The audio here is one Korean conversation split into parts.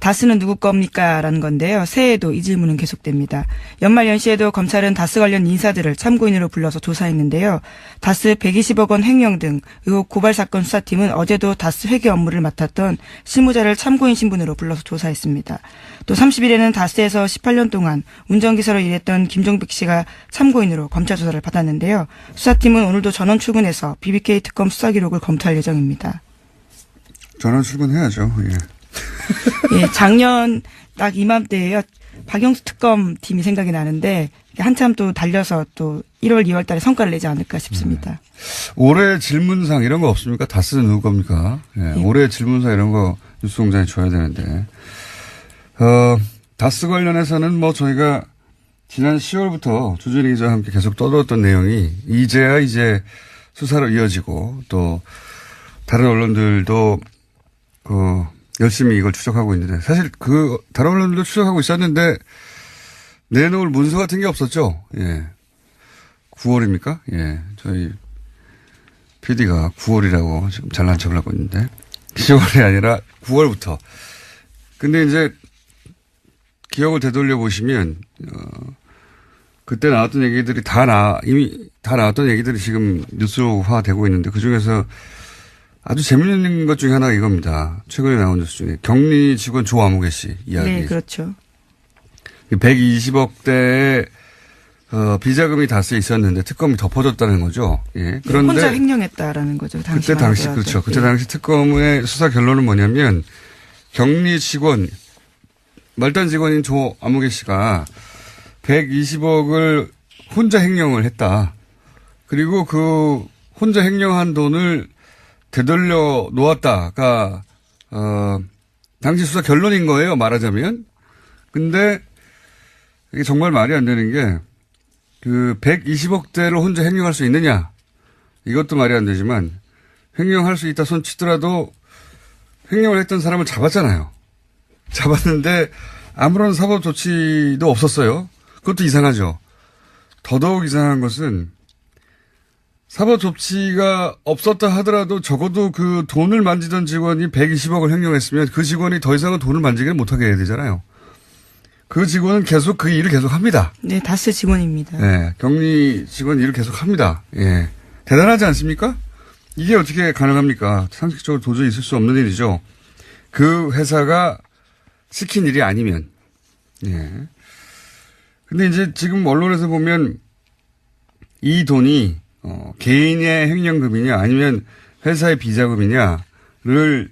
다스는 누구 겁니까? 라는 건데요. 새해에도 이 질문은 계속됩니다. 연말 연시에도 검찰은 다스 관련 인사들을 참고인으로 불러서 조사했는데요. 다스 120억 원 횡령 등 의혹 고발 사건 수사팀은 어제도 다스 회계 업무를 맡았던 실무자를 참고인 신분으로 불러서 조사했습니다. 또 30일에는 다스에서 18년 동안 운전기사로 일했던 김종백 씨가 참고인으로 검찰 조사를 받았는데요. 수사팀은 오늘도 전원 출근해서 BBK 특검 수사 기록을 검토할 예정입니다. 전원 출근해야죠. 예. 예, 작년 딱 이맘때에요. 박영수 특검 팀이 생각이 나는데 한참 또 달려서 또 1월, 2월 달에 성과를 내지 않을까 싶습니다. 올해 질문상 이런 거 없습니까? 다스는 누구 겁니까? 예, 예. 올해 질문상 이런 거 뉴스공장에 줘야 되는데. 다스 관련해서는 뭐 저희가 지난 10월부터 주준희 기자와 함께 계속 떠들었던 내용이 이제야 이제 수사로 이어지고 또 다른 언론들도 열심히 이걸 추적하고 있는데 사실 다른 언론들도 추적하고 있었는데 내놓을 문서 같은 게 없었죠. 예. 9월입니까? 예. 저희 PD가 9월이라고 지금 잘난 척을 하고 있는데 10월이 아니라 9월부터. 근데 이제 기억을 되돌려 보시면 그때 나왔던 얘기들이 이미 다 나왔던 얘기들이 지금 뉴스화되고 있는데 그중에서 아주 재밌는 것 중에 하나가 이겁니다. 최근에 나온 뉴스 중에 격리 직원 조아무개 씨 이야기. 네, 그렇죠. 120억대의 비자금이 다스에 있었는데 특검이 덮어줬다는 거죠. 예. 그런데 혼자 횡령했다라는 거죠. 그때 당시 그렇죠. 그때 당시 특검의 수사 결론은 뭐냐면 격리 직원 말단 직원인 조아무개 씨가 120억을 혼자 횡령을 했다. 그리고 그 혼자 횡령한 돈을 되돌려 놓았다가 당시 수사 결론인 거예요. 말하자면. 근데 이게 정말 말이 안 되는 게 그 120억대를 혼자 횡령할 수 있느냐. 이것도 말이 안 되지만 횡령할 수 있다 손 치더라도 횡령을 했던 사람을 잡았잖아요. 잡았는데 아무런 사법 조치도 없었어요. 그것도 이상하죠. 더더욱 이상한 것은 사법 조치가 없었다 하더라도 적어도 그 돈을 만지던 직원이 120억을 횡령했으면 그 직원이 더 이상은 돈을 만지기를 못하게 해야 되잖아요. 그 직원은 계속 그 일을 계속 합니다. 네, 다스 직원입니다. 네, 격리 직원 일을 계속 합니다. 예. 대단하지 않습니까? 이게 어떻게 가능합니까? 상식적으로 도저히 있을 수 없는 일이죠. 그 회사가 시킨 일이 아니면. 예. 근데 이제 지금 언론에서 보면 이 돈이 개인의 횡령금이냐 아니면 회사의 비자금이냐를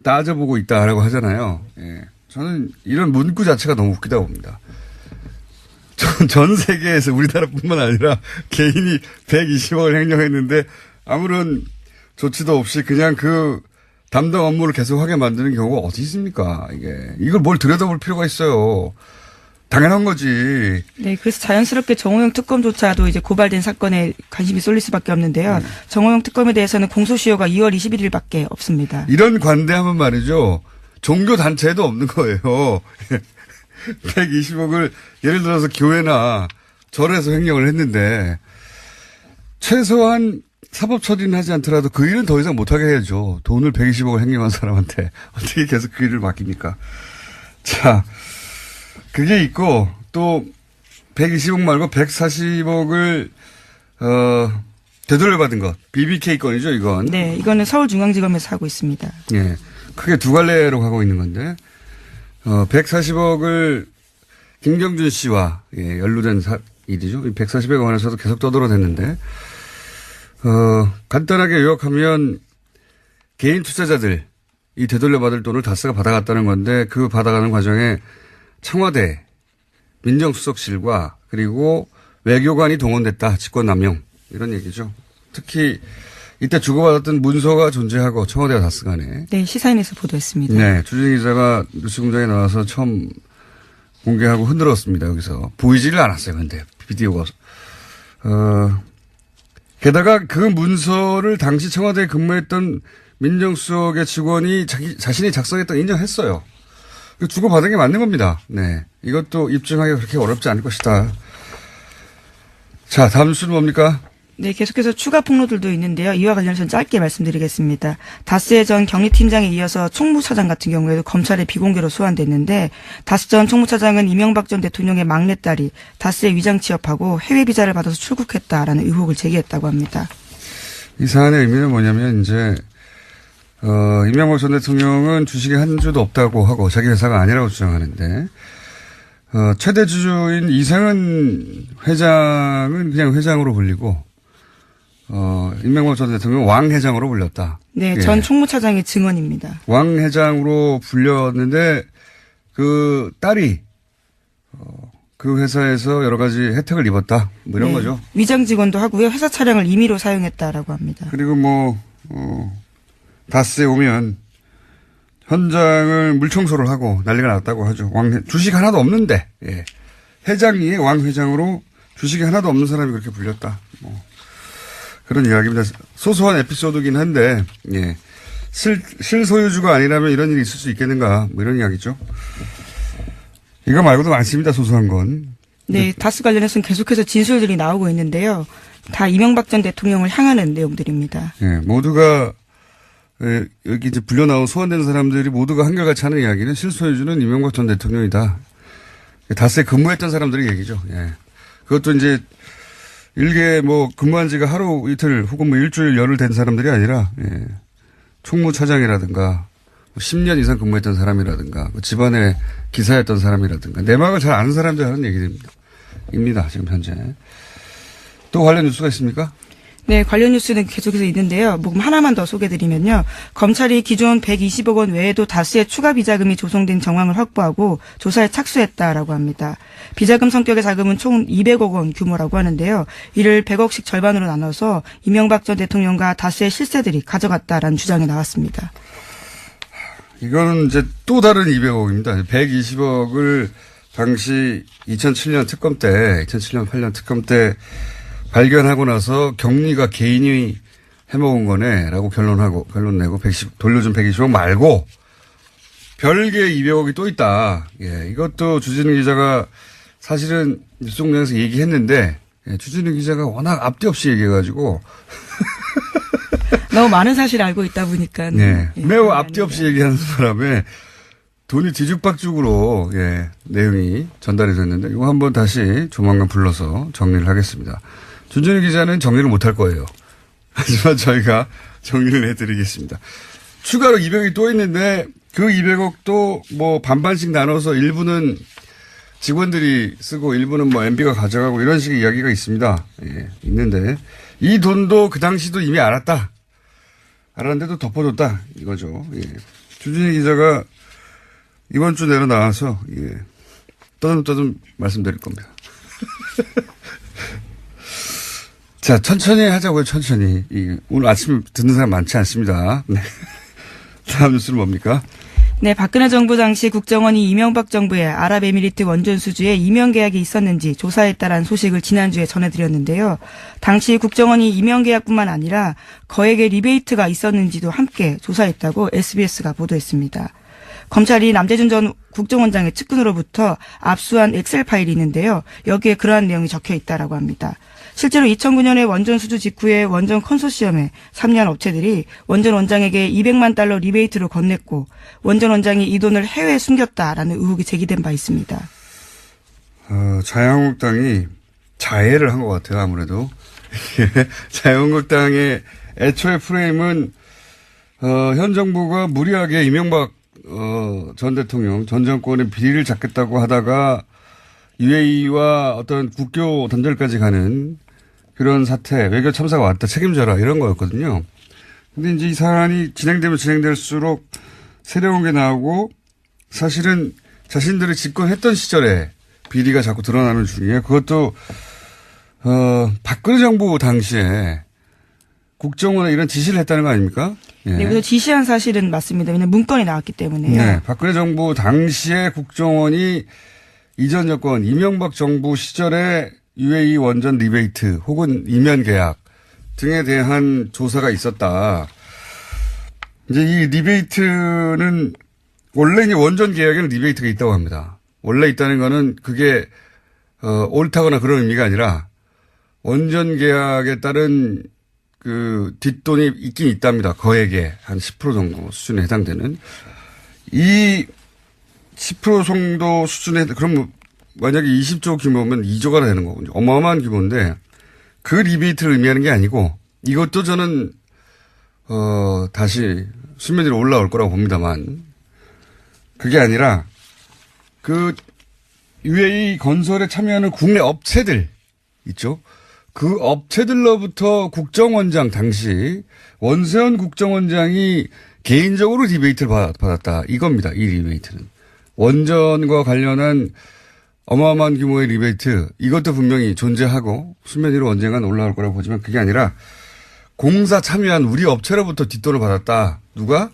따져보고 있다라고 하잖아요. 예. 저는 이런 문구 자체가 너무 웃기다고 봅니다. 전 세계에서 우리나라뿐만 아니라 개인이 120억을 횡령했는데 아무런 조치도 없이 그냥 그 담당 업무를 계속하게 만드는 경우가 어디 있습니까? 이걸 뭘 들여다볼 필요가 있어요. 당연한 거지. 네, 그래서 자연스럽게 정호영 특검조차도 이제 고발된 사건에 관심이 쏠릴 수밖에 없는데요. 정호영 특검에 대해서는 공소시효가 2월 21일밖에 없습니다. 이런 관대하면 말이죠. 종교단체에도 없는 거예요. 120억을 예를 들어서 교회나 절에서 횡령을 했는데 최소한 사법 처리는 하지 않더라도 그 일은 더 이상 못하게 해야죠. 돈을 120억을 횡령한 사람한테 어떻게 계속 그 일을 맡깁니까? 자, 그게 있고 또 120억 말고 140억을 되돌려받은 것. BBK 건이죠, 이건. 네, 이거는 서울중앙지검에서 하고 있습니다. 예. 크게 두 갈래로 가고 있는 건데 140억을 김경준 씨와 연루된 일이죠. 140억 원에서도 계속 떠들어댔는데 간단하게 요약하면 개인 투자자들이 되돌려받을 돈을 다스가 받아갔다는 건데 그 받아가는 과정에 청와대 민정수석실과 그리고 외교관이 동원됐다. 직권남용 이런 얘기죠. 특히 이때 주고받았던 문서가 존재하고 청와대와 다스 간에. 네, 시사인에서 보도했습니다. 네, 주진희 기자가 뉴스공장에 나와서 처음 공개하고 흔들었습니다. 여기서. 보이지를 않았어요. 근데 비디오가. 게다가 그 문서를 당시 청와대에 근무했던 민정수석의 직원이 자신이 작성했다고 인정했어요. 주고받은 게 맞는 겁니다. 네. 이것도 입증하기가 그렇게 어렵지 않을 것이다. 자, 다음 뉴스는 뭡니까? 네, 계속해서 추가 폭로들도 있는데요. 이와 관련해서 짧게 말씀드리겠습니다. 다스의 전 경리팀장에 이어서 총무차장 같은 경우에도 검찰의 비공개로 소환됐는데 다스 전 총무차장은 이명박 전 대통령의 막내딸이 다스에 위장 취업하고 해외 비자를 받아서 출국했다라는 의혹을 제기했다고 합니다. 이 사안의 의미는 뭐냐면 이제 이명박 전 대통령은 주식에 한 주도 없다고 하고 자기 회사가 아니라고 주장하는데 최대 주주인 이상은 회장은 그냥 회장으로 불리고 이명박 전 대통령 왕 회장으로 불렸다. 네, 예. 전 총무차장의 증언입니다. 왕 회장으로 불렸는데 그 딸이 그 회사에서 여러 가지 혜택을 입었다. 뭐 이런 네, 거죠. 위장 직원도 하고요. 회사 차량을 임의로 사용했다라고 합니다. 그리고 다스에 오면 현장을 물청소를 하고 난리가 났다고 하죠. 주식 하나도 없는데, 예. 회장이 왕 회장으로 주식이 하나도 없는 사람이 그렇게 불렸다. 그런 이야기입니다. 소소한 에피소드긴 한데, 예. 실소유주가 아니라면 이런 일이 있을 수 있겠는가, 뭐 이런 이야기죠. 이거 말고도 많습니다, 소소한 건. 네, 다스 관련해서는 계속해서 진술들이 나오고 있는데요. 다 이명박 전 대통령을 향하는 내용들입니다. 예, 모두가 여기 이제 불려 나온 소환된 사람들이 모두가 한결같이 하는 이야기는 실소유주는 이명박 전 대통령이다. 다스에 근무했던 사람들의 얘기죠. 예. 그것도 이제 일개 근무한 지가 하루 이틀 혹은 일주일 열흘 된 사람들이 아니라 예. 총무차장이라든가 10년 이상 근무했던 사람이라든가 집안의 기사였던 사람이라든가 내막을 잘 아는 사람들 하는 얘기입니다. 지금 현재. 또 관련 뉴스가 있습니까? 네, 관련 뉴스는 계속해서 있는데요. 하나만 더 소개드리면요. 검찰이 기존 120억 원 외에도 다수의 추가 비자금이 조성된 정황을 확보하고 조사에 착수했다라고 합니다. 비자금 성격의 자금은 총 200억 원 규모라고 하는데요. 이를 100억씩 절반으로 나눠서 이명박 전 대통령과 다수의 실세들이 가져갔다라는 주장이 나왔습니다. 이거는 이제 또 다른 200억입니다. 120억을 당시 2007년 특검 때, 2007년 8년 특검 때 발견하고 나서 경리가 개인이 해먹은 거네라고 결론 내고 돌려준 120억 말고 별개의 200억이 또 있다. 예, 이것도 주진우 기자가 사실은 뉴스공장에서 얘기했는데 주진우 기자가 워낙 앞뒤 없이 얘기해가지고 너무 많은 사실을 알고 있다 보니까. 네, 매우 앞뒤 없이 얘기하는 사람의 돈이 뒤죽박죽으로 내용이 전달이 됐는데 이거 한번 다시 조만간 불러서 정리를 하겠습니다. 준준희 기자는 정리를 못할 거예요. 하지만 저희가 정리를 해드리겠습니다. 추가로 200억이 또 있는데 그 200억도 반반씩 나눠서 일부는 직원들이 쓰고 일부는 MB가 가져가고 이런 식의 이야기가 있습니다. 예, 있는데 이 돈도 그 당시도 이미 알았는데도 덮어줬다 이거죠. 예. 준준희 기자가 이번 주 내로 나와서 떠듬떠듬 말씀드릴 겁니다. 자, 천천히 하자고요, 천천히. 오늘 아침 듣는 사람 많지 않습니다. 네. 다음 뉴스는 뭡니까? 네, 박근혜 정부 당시 국정원이 이명박 정부의 아랍에미리트 원전 수주에 임용 계약이 있었는지 조사했다라는 소식을 지난주에 전해드렸는데요. 당시 국정원이 임용 계약뿐만 아니라 거액의 리베이트가 있었는지도 함께 조사했다고 SBS가 보도했습니다. 검찰이 남재준 전 국정원장의 측근으로부터 압수한 엑셀 파일이 있는데요. 여기에 그러한 내용이 적혀 있다라고 합니다. 실제로 2009년에 원전 수주 직후에 원전 컨소시엄에 참여한 업체들이 원전 원장에게 200만 달러 리베이트를 건넸고 원전 원장이 이 돈을 해외에 숨겼다라는 의혹이 제기된 바 있습니다. 자유한국당이 자해를 한 것 같아요. 아무래도. 자유한국당의 애초의 프레임은 현 정부가 무리하게 이명박 전 대통령, 전 정권의 비리를 잡겠다고 하다가 UAE와 어떤 국교 단절까지 가는 그런 사태, 외교 참사가 왔다, 책임져라, 이런 거였거든요. 근데 이제 이 사안이 진행되면 진행될수록 새로운 게 나오고 사실은 자신들이 집권했던 시절에 비리가 자꾸 드러나는 중이에요. 그것도, 박근혜 정부 당시에 국정원에 이런 지시를 했다는 거 아닙니까? 예. 네, 그래서 지시한 사실은 맞습니다. 왜냐하면 문건이 나왔기 때문에요. 네, 박근혜 정부 당시에 국정원이 이전 정권 이명박 정부 시절에 UAE 원전 리베이트 혹은 이면 계약 등에 대한 조사가 있었다. 이제 이 리베이트는 원래 이제 원전 계약에는 리베이트가 있다고 합니다. 원래 있다는 거는 그게 옳다거나 그런 의미가 아니라 원전 계약에 따른 그 뒷돈이 있긴 있답니다. 거액에 한 10% 정도 수준에 해당되는. 이 10% 정도 수준에, 그럼 만약에 20조 규모면 2조가 되는 거군요. 어마어마한 규모인데 그 리베이트를 의미하는 게 아니고 이것도 저는, 다시 수면 위로 올라올 거라고 봅니다만 그게 아니라 그 UAE 건설에 참여하는 국내 업체들 있죠. 그 업체들로부터 국정원장 당시 원세훈 국정원장이 개인적으로 리베이트를 받았다. 이겁니다. 이 리베이트는. 원전과 관련한 어마어마한 규모의 리베이트 이것도 분명히 존재하고 수면 위로 언젠간 올라올 거라고 보지만 그게 아니라 공사 참여한 우리 업체로부터 뒷돈을 받았다. 누가?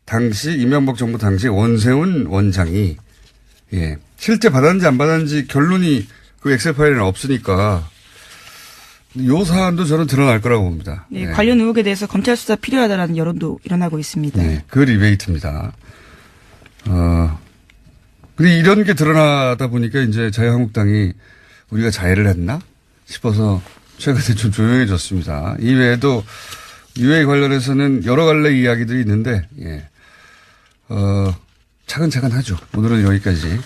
당시 이명박 정부 당시 원세훈 원장이 예. 실제 받았는지 안 받았는지 결론이 그 엑셀 파일에는 없으니까 요 사안도 저는 드러날 거라고 봅니다. 네, 관련 의혹에 대해서 검찰 수사 필요하다라는 여론도 일어나고 있습니다. 네, 그 리베이트입니다. 근데 이런 게 드러나다 보니까 이제 자유한국당이 우리가 자해를 했나 싶어서 최근에 좀 조용해졌습니다. 이외에도 UA 관련해서는 여러 갈래 이야기들이 있는데, 예. 차근차근 하죠. 오늘은 여기까지.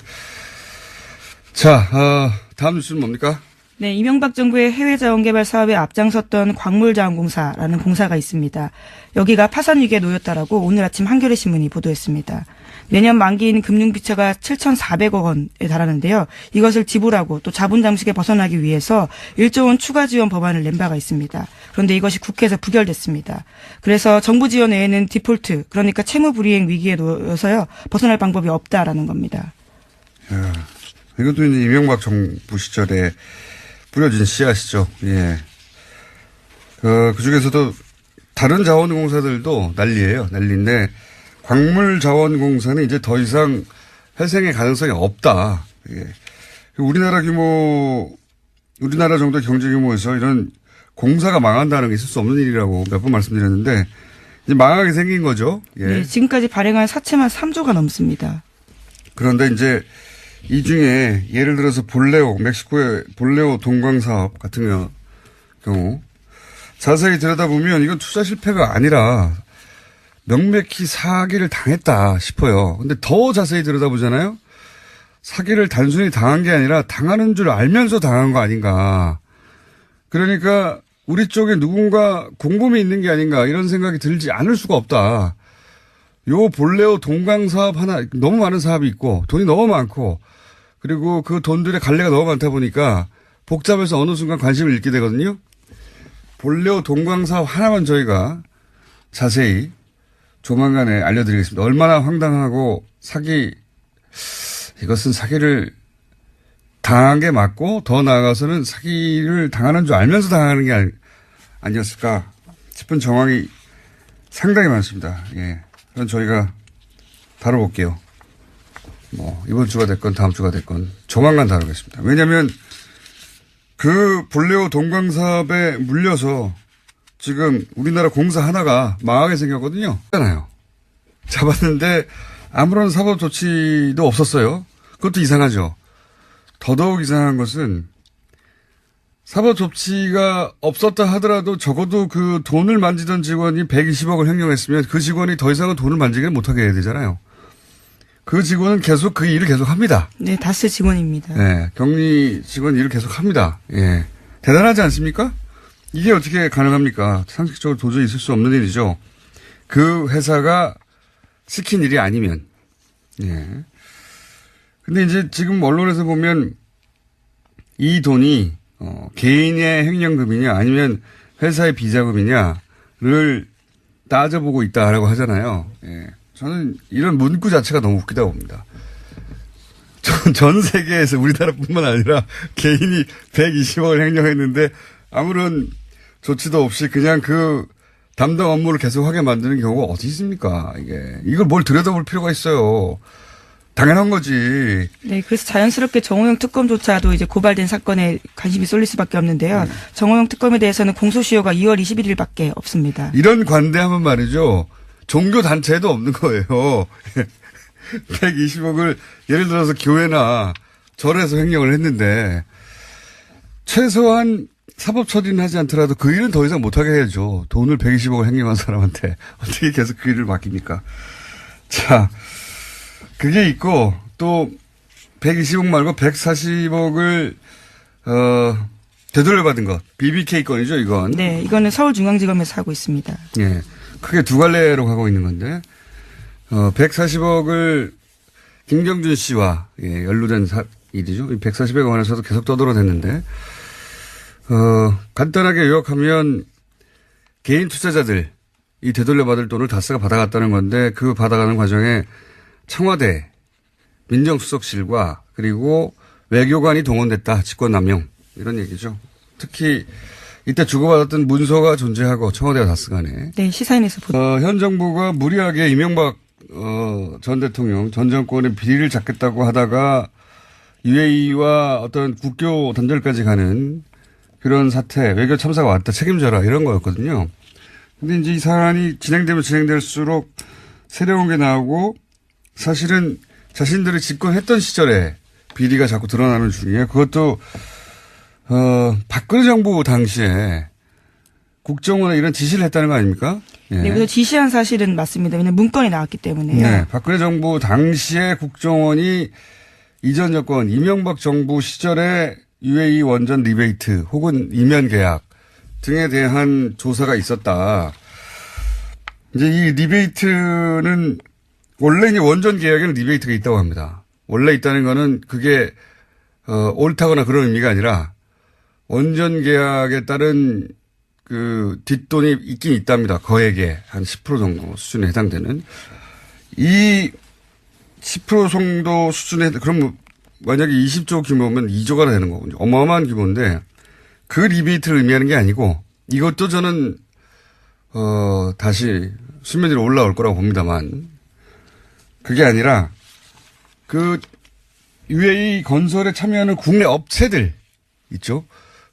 자, 다음 뉴스는 뭡니까? 네, 이명박 정부의 해외 자원개발 사업에 앞장섰던 광물자원공사라는 공사가 있습니다. 여기가 파산 위기에 놓였다라고 오늘 아침 한겨레 신문이 보도했습니다. 내년 만기인 금융비처가 7,400억 원에 달하는데요. 이것을 지불하고 또 자본 잠식에 벗어나기 위해서 1조 원 추가 지원 법안을 낸 바가 있습니다. 그런데 이것이 국회에서 부결됐습니다. 그래서 정부 지원 외에는 디폴트, 그러니까 채무 불이행 위기에 놓여서요. 벗어날 방법이 없다라는 겁니다. 야, 이것도 이제 이명박 정부 시절에 뿌려진 씨앗이죠. 예. 그 중에서도 다른 자원공사들도 난리예요. 난리인데 광물자원공사는 이제 더 이상 회생의 가능성이 없다. 예. 우리나라 정도의 경제 규모에서 이런 공사가 망한다는 게 있을 수 없는 일이라고 몇 번 말씀드렸는데 이제 망하게 생긴 거죠. 예. 네, 지금까지 발행한 사채만 3조가 넘습니다. 그런데 이제 이 중에 예를 들어서 멕시코의 볼레오 동광 사업 같은 경우 자세히 들여다보면 이건 투자 실패가 아니라 명백히 사기를 당했다 싶어요. 근데 더 자세히 들여다보잖아요. 사기를 단순히 당한 게 아니라 당하는 줄 알면서 당한 거 아닌가. 그러니까 우리 쪽에 누군가 공범이 있는 게 아닌가 이런 생각이 들지 않을 수가 없다. 요 볼레오 동광 사업 하나 너무 많은 사업이 있고 돈이 너무 많고 그리고 그 돈들의 갈래가 너무 많다 보니까 복잡해서 어느 순간 관심을 잃게 되거든요. 볼레오 동광 사업 하나만 저희가 자세히 조만간에 알려드리겠습니다. 얼마나 황당하고 이것은 사기를 당한 게 맞고 더 나아가서는 사기를 당하는 줄 알면서 당하는 게 아니었을까 싶은 정황이 상당히 많습니다. 예. 그건 저희가 다뤄볼게요. 이번 주가 됐건 다음 주가 됐건 조만간 다루겠습니다. 왜냐하면 그 볼레오 동광 사업에 물려서 지금 우리나라 공사 하나가 망하게 생겼거든요. 잡았는데 아무런 사법 조치도 없었어요. 그것도 이상하죠. 더더욱 이상한 것은 사법 조치가 없었다 하더라도 적어도 그 돈을 만지던 직원이 120억을 횡령했으면 그 직원이 더 이상은 돈을 만지기를 못하게 해야 되잖아요. 그 직원은 계속 그 일을 계속 합니다. 네, 다스 직원입니다. 네, 격리 직원 일을 계속 합니다. 예. 대단하지 않습니까? 이게 어떻게 가능합니까? 상식적으로 도저히 있을 수 없는 일이죠. 그 회사가 시킨 일이 아니면. 예. 근데 이제 지금 언론에서 보면 이 돈이 개인의 횡령금이냐 아니면 회사의 비자금이냐를 따져보고 있다라고 하잖아요. 예. 저는 이런 문구 자체가 너무 웃기다고 봅니다. 전 세계에서 우리나라뿐만 아니라 개인이 120억을 횡령했는데 아무런 조치도 없이 그냥 그 담당 업무를 계속하게 만드는 경우가 어디 있습니까? 이걸 뭘 들여다볼 필요가 있어요. 당연한 거지. 네, 그래서 자연스럽게 정호영 특검조차도 이제 고발된 사건에 관심이 쏠릴 수밖에 없는데요. 정호영 특검에 대해서는 공소시효가 2월 21일밖에 없습니다. 이런 관대하면 말이죠. 종교 단체에도 없는 거예요. 120억을 예를 들어서 교회나 절에서 횡령을 했는데 최소한 사법 처리는 하지 않더라도 그 일은 더 이상 못하게 해야죠. 돈을 120억을 행님한 사람한테 어떻게 계속 그 일을 맡깁니까? 자, 그게 있고 또 120억 말고 140억을 되돌려받은 것. BBK 건이죠, 이건. 네, 이거는 서울중앙지검에서 하고 있습니다. 예. 크게 두 갈래로 가고 있는 건데 140억을 김경준 씨와 연루된 일이죠. 140억에 관해서도 계속 떠들어댔는데 간단하게 요약하면 개인 투자자들이 되돌려받을 돈을 다스가 받아갔다는 건데 그 받아가는 과정에 청와대 민정수석실과 그리고 외교관이 동원됐다. 직권남용 이런 얘기죠. 특히 이때 주고받았던 문서가 존재하고 청와대와 다스 간에. 네, 시사인에서 현 정부가 무리하게 이명박 전 대통령 전 정권의 비리를 잡겠다고 하다가 UAE와 어떤 국교 단절까지 가는 그런 사태, 외교 참사가 왔다 책임져라 이런 거였거든요. 근데 이제 이 사안이 진행되면 진행될수록 새로운 게 나오고 사실은 자신들이 집권했던 시절에 비리가 자꾸 드러나는 중이에요. 그것도 박근혜 정부 당시에 국정원에 이런 지시를 했다는 거 아닙니까? 예. 네, 그래서 지시한 사실은 맞습니다. 왜냐하면 문건이 나왔기 때문에요. 네, 박근혜 정부 당시에 국정원이 이전 여권 이명박 정부 시절에 UAE 원전 리베이트 혹은 이면 계약 등에 대한 조사가 있었다. 이제 이 리베이트는 원래 이제 원전 계약에는 리베이트가 있다고 합니다. 원래 있다는 거는 그게 옳다거나 그런 의미가 아니라 원전 계약에 따른 그 뒷돈이 있긴 있답니다. 거액에 한 10% 정도 수준에 해당되는 이 10% 정도 수준에 그럼 만약에 20조 규모면 2조가 되는 거군요. 어마어마한 규모인데 그 리베이트를 의미하는 게 아니고 이것도 저는 다시 수면 위로 올라올 거라고 봅니다만 그게 아니라 그 UAE 건설에 참여하는 국내 업체들 있죠.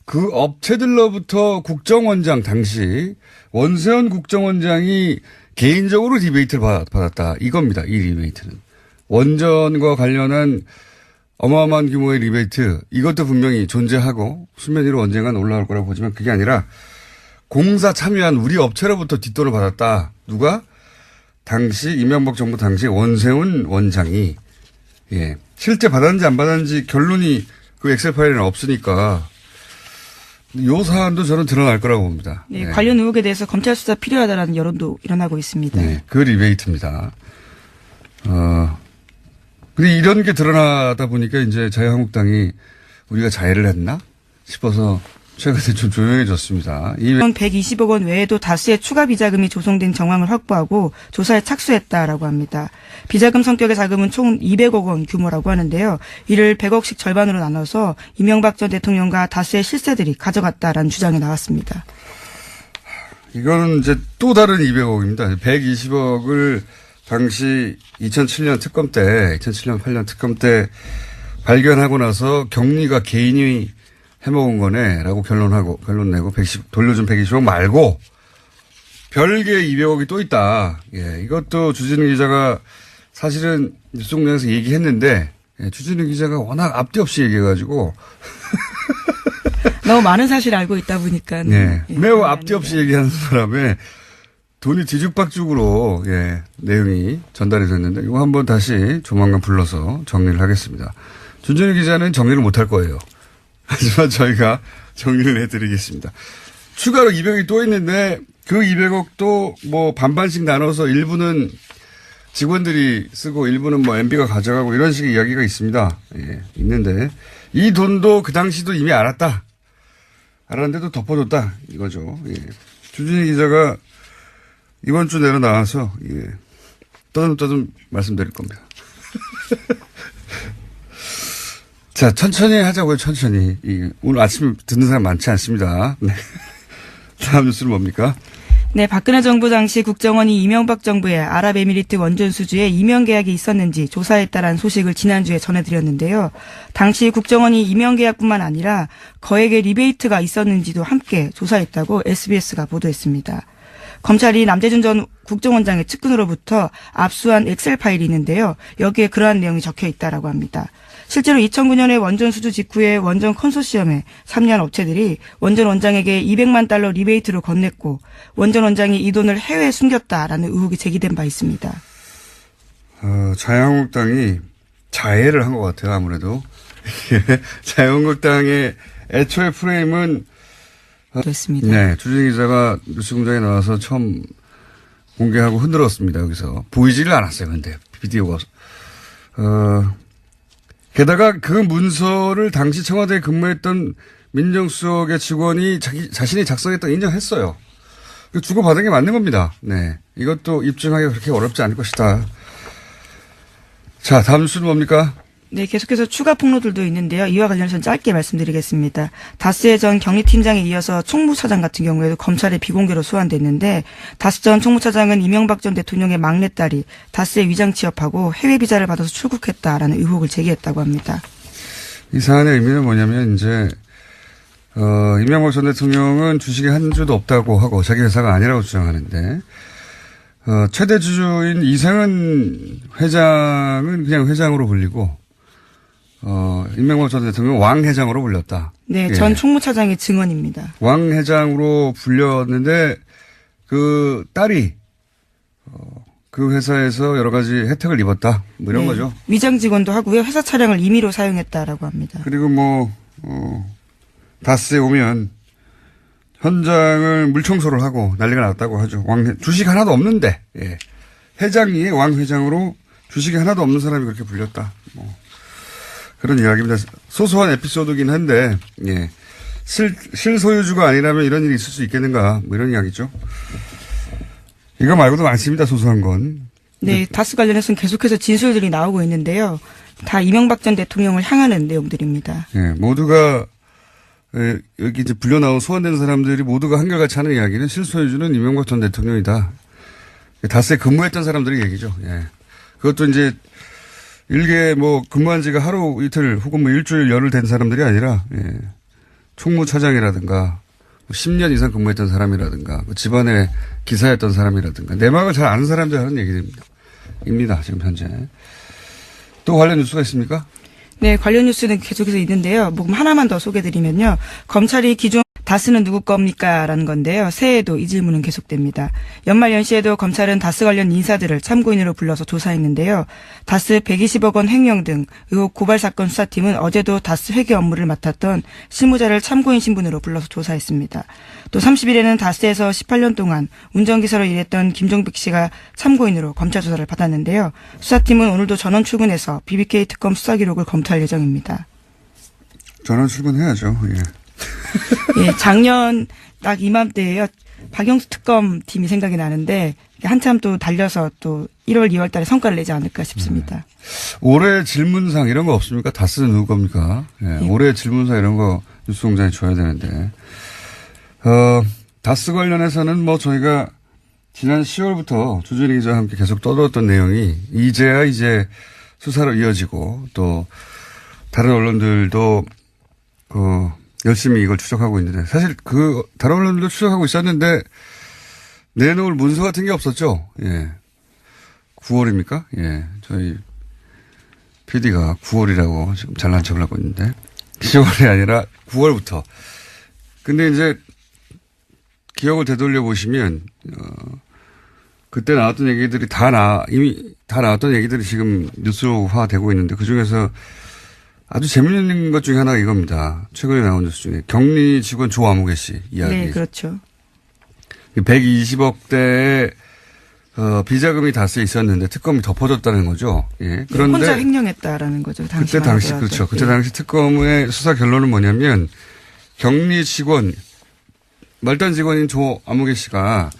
그 업체들로부터 국정원장 당시 원세훈 국정원장이 개인적으로 리베이트를 받았다. 이겁니다. 이 리베이트는. 원전과 관련한 어마어마한 규모의 리베이트 이것도 분명히 존재하고 수면 위로 언젠간 올라올 거라고 보지만 그게 아니라 공사 참여한 우리 업체로부터 뒷돈을 받았다. 누가? 당시 이명박 정부 당시 원세훈 원장이 실제 받았는지 안 받았는지 결론이 그 엑셀 파일에는 없으니까 요 사안도 저는 드러날 거라고 봅니다. 네, 관련 의혹에 대해서 검찰 수사 필요하다라는 여론도 일어나고 있습니다. 네, 그 리베이트입니다. 근데 이런 게 드러나다 보니까 이제 자유한국당이 우리가 자해를 했나 싶어서 최근에 좀 조용해졌습니다. 120억 원 외에도 다수의 추가 비자금이 조성된 정황을 확보하고 조사에 착수했다라고 합니다. 비자금 성격의 자금은 총 200억 원 규모라고 하는데요. 이를 100억씩 절반으로 나눠서 이명박 전 대통령과 다수의 실세들이 가져갔다라는 주장이 나왔습니다. 이거는 이제 또 다른 200억입니다. 120억을 당시 2007년 특검 때, 2007년 8년 특검 때 발견하고 나서 경리가 개인이 해먹은 거네, 라고 결론 내고 돌려준 120억 말고 별개의 200억이 또 있다. 예, 이것도 주진우 기자가 사실은 뉴스공장에서 얘기했는데, 주진우 기자가 워낙 앞뒤 없이 얘기해가지고. 너무 많은 사실을 알고 있다 보니까. 네. 매우 앞뒤 없이 얘기하는 사람의 돈이 뒤죽박죽으로, 내용이 전달이 됐는데, 이거 한번 다시 조만간 불러서 정리를 하겠습니다. 주진우 기자는 정리를 못할 거예요. 하지만 저희가 정리를 해드리겠습니다. 추가로 200억이 또 있는데 그 200억도 뭐 반반씩 나눠서 일부는 직원들이 쓰고 일부는 뭐 MB가 가져가고 이런 식의 이야기가 있습니다. 있는데 이 돈도 그 당시도 이미 알았는데도 덮어줬다 이거죠. 주진희 기자가 이번 주 내로 나와서 떠듬떠듬 말씀드릴 겁니다. 자, 천천히 하자고요, 천천히. 오늘 아침 듣는 사람 많지 않습니다. 네. 다음 뉴스는 뭡니까? 네, 박근혜 정부 당시 국정원이 이명박 정부의 아랍에미리트 원전 수주에 이면 계약이 있었는지 조사했다라는 소식을 지난주에 전해드렸는데요. 당시 국정원이 이면 계약뿐만 아니라 거액의 리베이트가 있었는지도 함께 조사했다고 SBS가 보도했습니다. 검찰이 남재준 전 국정원장의 측근으로부터 압수한 엑셀 파일이 있는데요. 여기에 그러한 내용이 적혀 있다라고 합니다. 실제로 2009년에 원전 수주 직후에 원전 컨소시엄에 참여한 업체들이 원전 원장에게 200만 달러 리베이트로 건넸고 원전 원장이 이 돈을 해외에 숨겼다라는 의혹이 제기된 바 있습니다. 자유한국당이 자해를 한 것 같아요. 아무래도. 자유한국당의 애초의 프레임은 그렇습니다. 네, 주진 기자가 뉴스공장에 나와서 처음 공개하고 흔들었습니다. 여기서 보이지를 않았어요. 근데 비디오가 게다가 그 문서를 당시 청와대에 근무했던 민정수석의 직원이 자신이 작성했다고 인정했어요. 주고받은 게 맞는 겁니다. 네, 이것도 입증하기가 그렇게 어렵지 않을 것이다. 자, 다음 뉴스는 뭡니까? 네, 계속해서 추가 폭로들도 있는데요. 이와 관련해서 짧게 말씀드리겠습니다. 다스의 전 경리팀장에 이어서 총무차장 같은 경우에도 검찰의 비공개로 소환됐는데 다스 전 총무차장은 이명박 전 대통령의 막내딸이 다스에 위장 취업하고 해외 비자를 받아서 출국했다라는 의혹을 제기했다고 합니다. 이 사안의 의미는 뭐냐면 이제 이명박 전 대통령은 주식에 한 주도 없다고 하고 자기 회사가 아니라고 주장하는데 최대 주주인 이상은 회장은 그냥 회장으로 불리고 이명박 전 대통령 왕 회장으로 불렸다. 네, 예. 전 총무차장의 증언입니다. 왕 회장으로 불렸는데 그 딸이 그 회사에서 여러 가지 혜택을 입었다. 뭐 이런 네, 거죠. 위장 직원도 하고요. 회사 차량을 임의로 사용했다라고 합니다. 그리고 다스에 오면 현장을 물청소를 하고 난리가 났다고 하죠. 주식 하나도 없는데, 예. 회장이 왕 회장으로 주식이 하나도 없는 사람이 그렇게 불렸다. 그런 이야기입니다. 소소한 에피소드긴 한데, 예. 실소유주가 아니라면 이런 일이 있을 수 있겠는가, 뭐 이런 이야기죠. 이거 말고도 많습니다, 소소한 건. 네, 다스 관련해서는 계속해서 진술들이 나오고 있는데요. 다 이명박 전 대통령을 향하는 내용들입니다. 예, 모두가 여기 이제 불려 나온 소환된 사람들이 모두가 한결같이 하는 이야기는 실소유주는 이명박 전 대통령이다. 다스에 근무했던 사람들의 얘기죠. 예. 그것도 이제 일개 근무한 지가 하루 이틀 혹은 일주일 열흘 된 사람들이 아니라 총무차장이라든가 10년 이상 근무했던 사람이라든가 집안의 기사였던 사람이라든가 내막을 잘 아는 사람들 하는 얘기입니다. 지금 현재. 또 관련 뉴스가 있습니까? 네, 관련 뉴스는 계속해서 있는데요. 하나만 더 소개드리면요. 검찰이 기존 다스는 누구 겁니까? 라는 건데요. 새해에도 이 질문은 계속됩니다. 연말 연시에도 검찰은 다스 관련 인사들을 참고인으로 불러서 조사했는데요. 다스 120억 원 횡령 등 의혹 고발 사건 수사팀은 어제도 다스 회계 업무를 맡았던 실무자를 참고인 신분으로 불러서 조사했습니다. 또 30일에는 다스에서 18년 동안 운전기사로 일했던 김종บิ๊ 씨가 참고인으로 검찰 조사를 받았는데요. 수사팀은 오늘도 전원 출근해서 BBK 특검 수사 기록을 검토할 예정입니다. 전원 출근해야죠. 예. 예, 작년 딱 이맘때에요. 박영수 특검 팀이 생각이 나는데 한참 또 달려서 또 1월, 2월 달에 성과를 내지 않을까 싶습니다. 올해 질문상 이런 거 없습니까? 다스는 누구 겁니까? 예, 올해 질문상 이런 거 뉴스공장에 줘야 되는데. 다스 관련해서는 저희가 지난 10월부터 주준희 기자와 함께 계속 떠들었던 내용이 이제야 수사로 이어지고 또 다른 언론들도 열심히 이걸 추적하고 있는데 사실 다른 언론들도 추적하고 있었는데 내놓을 문서 같은 게 없었죠. 예. 9월입니까? 예. 저희 PD가 9월이라고 지금 잘난 척을 하고 있는데 10월이 아니라 9월부터. 근데 이제 기억을 되돌려 보시면 그때 나왔던 얘기들이 이미 다 나왔던 얘기들이 지금 뉴스화되고 있는데 그중에서 아주 재미있는 것 중에 하나가 이겁니다. 최근에 나온 뉴스 중에 격리 직원 조아무개 씨 이야기. 네, 그렇죠. 120억대의 비자금이 다스에 있었는데 특검이 덮어줬다는 거죠. 예. 그런데 혼자 횡령했다라는 거죠. 그때 당시 그렇죠. 그때 당시 특검의 수사 결론은 뭐냐면 격리 직원 말단 직원인 조아무개 씨가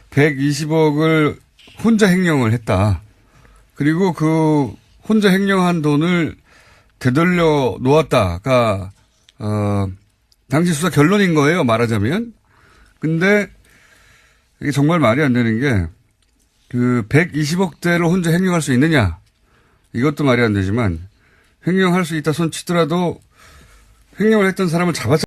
120억을 혼자 횡령을 했다. 그리고 그 혼자 횡령한 돈을 되돌려 놓았다가 당시 수사 결론인 거예요. 말하자면. 근데 이게 정말 말이 안 되는 게 그 120억대를 혼자 횡령할 수 있느냐. 이것도 말이 안 되지만 횡령할 수 있다 손 치더라도 횡령을 했던 사람을 잡았잖아요.